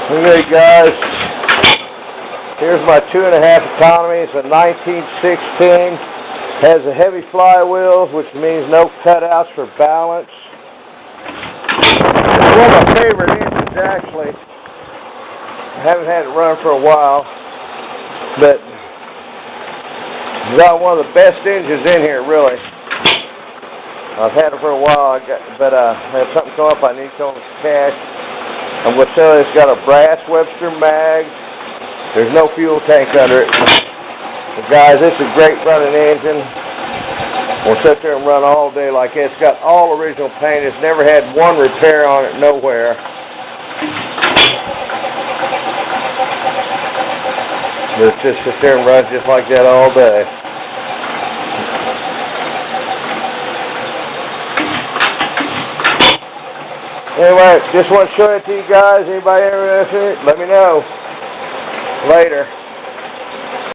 Okay, guys, here's my 2.5 economy. It's a 1916. Has a heavy flywheels, which means no cutouts for balance. It's one of my favorite engines, actually. I haven't had it run for a while, but it's got one of the best engines in here, really. I've had it for a while, but I had something come up. I need some cash. I'm going to tell you, it's got a brass Webster mag. There's no fuel tank under it. But guys, it's a great running engine. We'll sit there and run all day like this. It's got all original paint. It's never had one repair on it, nowhere. But just sit there and run just like that all day. Anyway, just want to show it to you guys. Anybody interested in it, let me know. Later.